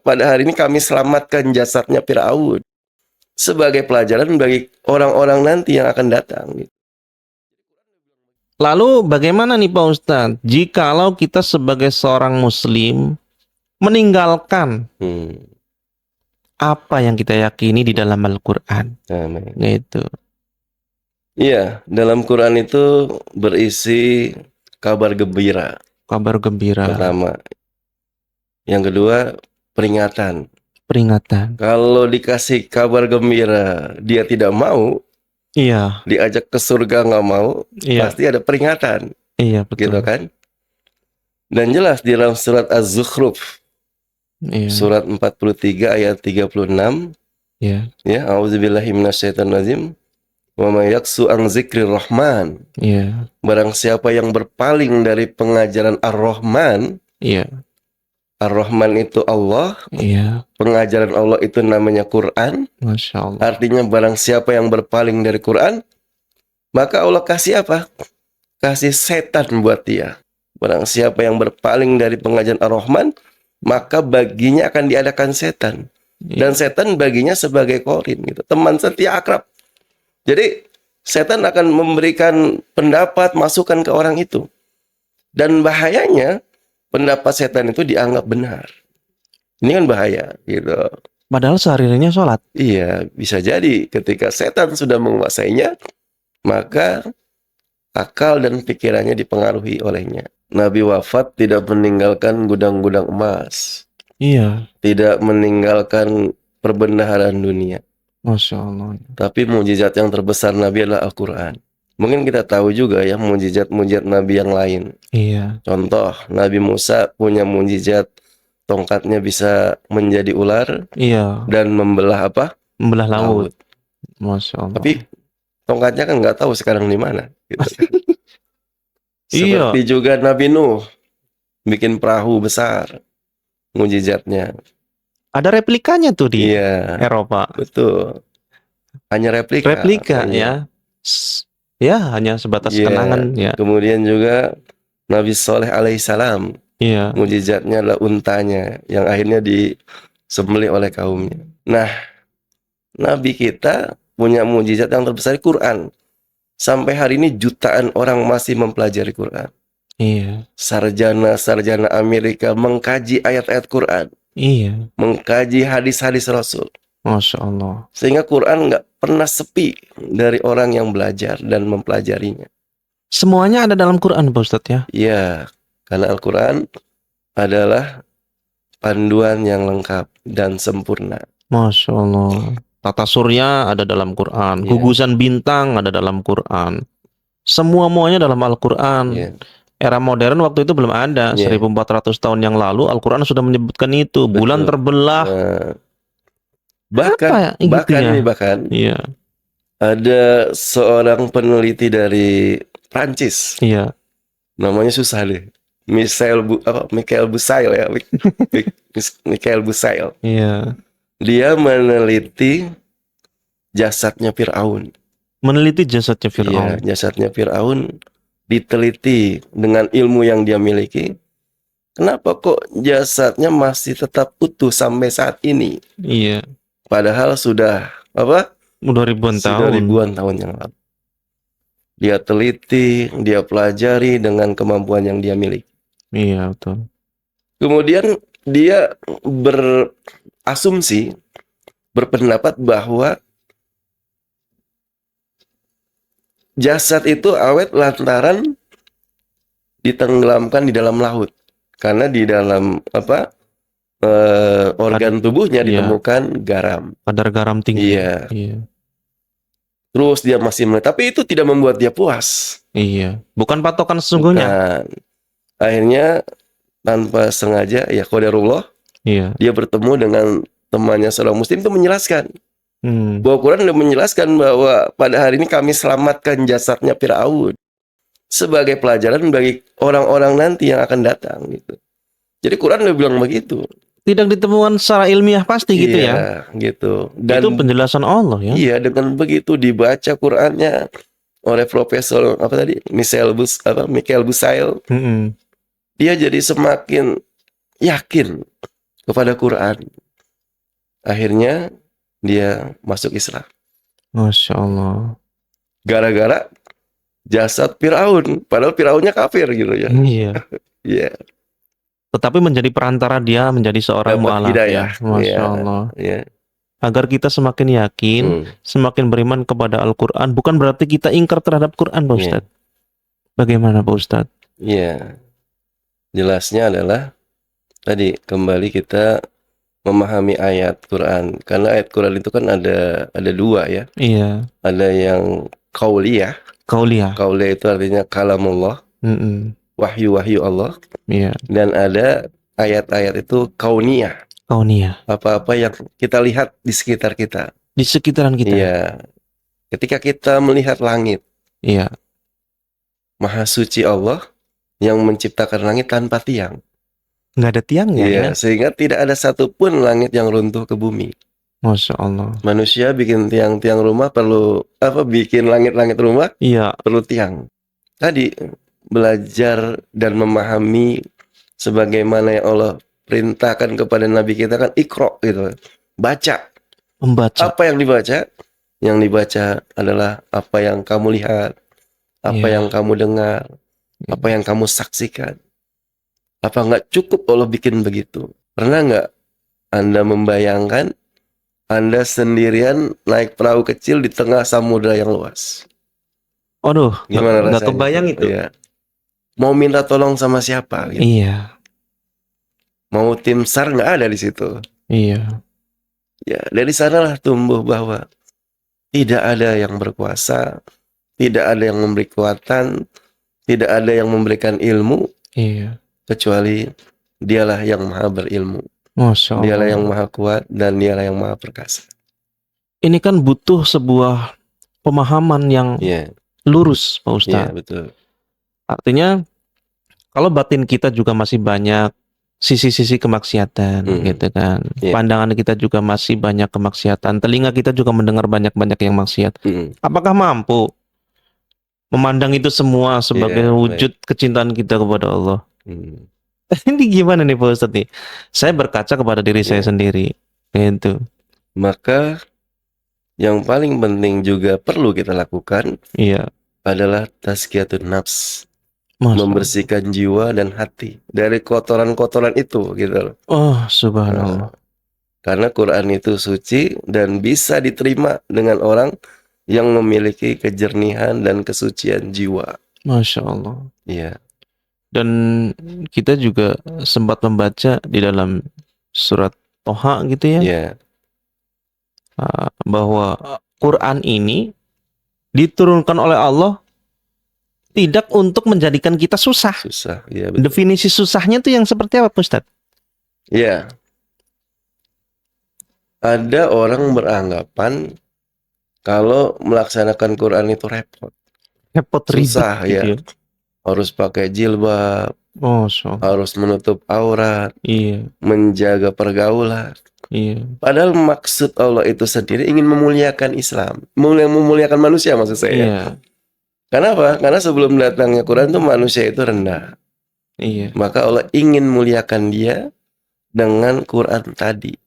pada hari ini kami selamatkan jasadnya Fir'aun sebagai pelajaran bagi orang-orang nanti yang akan datang. Lalu bagaimana nih Pak Ustadz, jikalau kita sebagai seorang muslim meninggalkan apa yang kita yakini di dalam Al-Quran? Amin. Gitu. Iya, dalam Quran itu berisi kabar gembira. Kabar gembira. Pertama. Yang kedua, peringatan. Peringatan. Kalau dikasih kabar gembira, dia tidak mau, Iya. diajak ke surga nggak mau, Iya. pasti ada peringatan. Iya, betul. Gitu kan? Dan jelas di dalam surat Az-Zukhruf, surat 43 ayat 36, ya, A'udzubillahi minasyaitonirrajim. Wa may yaksu an dzikrir rahman. Barang siapa yang berpaling dari pengajaran Ar-Rahman. Ar-Rahman itu Allah. Pengajaran Allah itu namanya Quran. Masya Allah. Artinya barang siapa yang berpaling dari Quran, maka Allah kasih apa? Kasih setan buat dia. Barang siapa yang berpaling dari pengajaran Ar-Rahman, maka baginya akan diadakan setan. Dan setan baginya sebagai korin, gitu, teman setia akrab. Jadi setan akan memberikan pendapat, masukan ke orang itu. Dan bahayanya pendapat setan itu dianggap benar. Ini kan bahaya, gitu. Padahal sehari-harinya sholat. Iya, bisa jadi ketika setan sudah menguasainya, maka akal dan pikirannya dipengaruhi olehnya. Nabi wafat tidak meninggalkan gudang-gudang emas. Iya. Tidak meninggalkan perbendaharaan dunia. Masya Allah. Tapi mujizat yang terbesar Nabi adalah Al-Quran. Mungkin kita tahu juga ya mujizat-mujizat Nabi yang lain. Iya. Contoh, Nabi Musa punya mujizat tongkatnya bisa menjadi ular. Iya. Dan membelah apa? Membelah laut. Masya Allah. Tapi tongkatnya kan nggak tahu sekarang di mana. Gitu. Iya. Seperti juga Nabi Nuh bikin perahu besar. Mujizatnya. Ada replikanya tuh di Eropa. Betul. Hanya replika. Replika ya. Ya, hanya sebatas kenangan ya. Kemudian juga Nabi Soleh alaihissalam. Iya. Mujizatnya adalah untanya yang akhirnya disembelih oleh kaumnya. Nah, Nabi kita punya mujizat yang terbesar Quran. Sampai hari ini jutaan orang masih mempelajari Quran. Iya. Sarjana Amerika mengkaji ayat-ayat Quran. Iya. Mengkaji hadis-hadis Rasul. Masya Allah. Sehingga Quran nggak pernah sepi dari orang yang belajar dan mempelajarinya. Semuanya ada dalam Quran, Pak Ustadz ya? Iya, karena Al-Quran adalah panduan yang lengkap dan sempurna. Masya Allah. Tata surya ada dalam Quran. Gugusan bintang ada dalam Quran. Semuanya dalam Al-Quran. Era modern waktu itu belum ada. 1400 tahun yang lalu Al-Quran sudah menyebutkan itu. Betul. Bulan terbelah. Bahkan ada seorang peneliti dari Prancis. Iya. Namanya susah deh. Michael Busail ya. Michael Busail. Iya. Dia meneliti jasadnya Fir'aun. Meneliti jasadnya Fir'aun. Iya, jasadnya Fir'aun diteliti dengan ilmu yang dia miliki. Kenapa kok jasadnya masih tetap utuh sampai saat ini? Iya. Padahal sudah apa? Udah ribuan tahun yang lalu. Dia teliti, dia pelajari dengan kemampuan yang dia miliki. Iya, betul. Kemudian dia berasumsi, berpendapat bahwa jasad itu awet lantaran ditenggelamkan di dalam laut. Karena di dalam organ tubuhnya ditemukan garam. Kadar garam tinggi. Iya. Terus dia masih tapi itu tidak membuat dia puas. Iya. Bukan patokan sesungguhnya. Bukan. Akhirnya tanpa sengaja ya qadarullah. Iya. Dia bertemu dengan temannya seorang muslim itu menjelaskan. Bahwa Quran sudah menjelaskan bahwa pada hari ini kami selamatkan jasadnya Fir'aun sebagai pelajaran bagi orang-orang nanti yang akan datang gitu. Jadi Quran udah bilang begitu. Tidak ditemukan secara ilmiah pasti gitu ya. Gitu. Dan itu penjelasan Allah ya. Iya, dengan begitu dibaca Qurannya oleh Profesor Michael Busail. Dia jadi semakin yakin kepada Quran. Akhirnya dia masuk Islam. Masya Allah. Gara-gara jasad Firaun, padahal Firaunnya kafir gitu ya. Iya. Iya. Tetapi menjadi perantara dia menjadi seorang Dapat mu'alaf hidayah. ya. Masya Iya. Allah. Iya. Agar kita semakin yakin, semakin beriman kepada Al-Quran. Bukan berarti kita ingkar terhadap Quran, Pak Ustadz. Bagaimana Pak Ustadz? Iya. Jelasnya adalah tadi kembali kita memahami ayat Quran. Karena ayat Quran itu kan ada dua ya. Iya. Ada yang qauliyah. Qauliyah. Qauliyah itu artinya kalamullah. Wahyu-wahyu Allah. Iya. Dan ada ayat-ayat itu kauniyah. Kauniyah. Apa-apa yang kita lihat di sekitar kita. Di sekitaran kita. Iya. Ketika kita melihat langit. Iya. Maha suci Allah yang menciptakan langit tanpa tiang. Nggak ada tiangnya Iya, ya? sehingga tidak ada satupun langit yang runtuh ke bumi. Masya Allah. Manusia bikin tiang-tiang rumah perlu bikin langit-langit rumah? Iya. Perlu tiang. Tadi belajar dan memahami sebagaimana yang Allah perintahkan kepada Nabi kita kan ikro gitu. Baca. Membaca. Apa yang dibaca? Yang dibaca adalah apa yang kamu lihat, apa yang kamu dengar, apa yang kamu saksikan. Apa nggak cukup Allah bikin begitu? Pernah nggak Anda membayangkan Anda sendirian naik perahu kecil di tengah samudra yang luas? Aduh, gimana rasanya? Nggak kebayang itu. Iya. Mau minta tolong sama siapa? Gitu. Iya. Mau tim SAR nggak ada di situ. Iya. Ya, dari sanalah tumbuh bahwa tidak ada yang berkuasa, tidak ada yang memberi kekuatan, tidak ada yang memberikan ilmu, kecuali dialah yang maha berilmu. Masya Allah. Dialah yang maha kuat dan dialah yang maha perkasa. Ini kan butuh sebuah pemahaman yang lurus, Pak Ustadz. Iya, betul. Artinya, kalau batin kita juga masih banyak sisi-sisi kemaksiatan, gitu kan. Pandangan kita juga masih banyak kemaksiatan. Telinga kita juga mendengar banyak-banyak yang maksiat. Apakah mampu memandang itu semua sebagai wujud kecintaan kita kepada Allah? Ini gimana nih Pak Ustadz nih? Saya berkaca kepada diri saya sendiri. Gitu. Maka yang paling penting juga perlu kita lakukan adalah tazkiyatun nafs. Membersihkan jiwa dan hati dari kotoran-kotoran itu gitu. Oh, subhanallah. Karena Quran itu suci dan bisa diterima dengan orang yang memiliki kejernihan dan kesucian jiwa. Masya Allah. Iya. Dan kita juga sempat membaca di dalam surat Toha gitu ya. Iya. Bahwa Quran ini diturunkan oleh Allah tidak untuk menjadikan kita susah. Susah, ya betul. Definisi susahnya itu yang seperti apa, Ustaz? Iya. Ada orang beranggapan kalau melaksanakan Quran itu repot. Repot, susah ribet, ya. Gitu. Harus pakai jilbab. Harus menutup aurat. Iya. Menjaga pergaulan. Iya. Padahal maksud Allah itu sendiri ingin memuliakan Islam, memuliakan manusia maksud saya. Iya. Kenapa? Karena sebelum datangnya Quran itu manusia itu rendah. Iya. Maka Allah ingin muliakan dia dengan Quran tadi.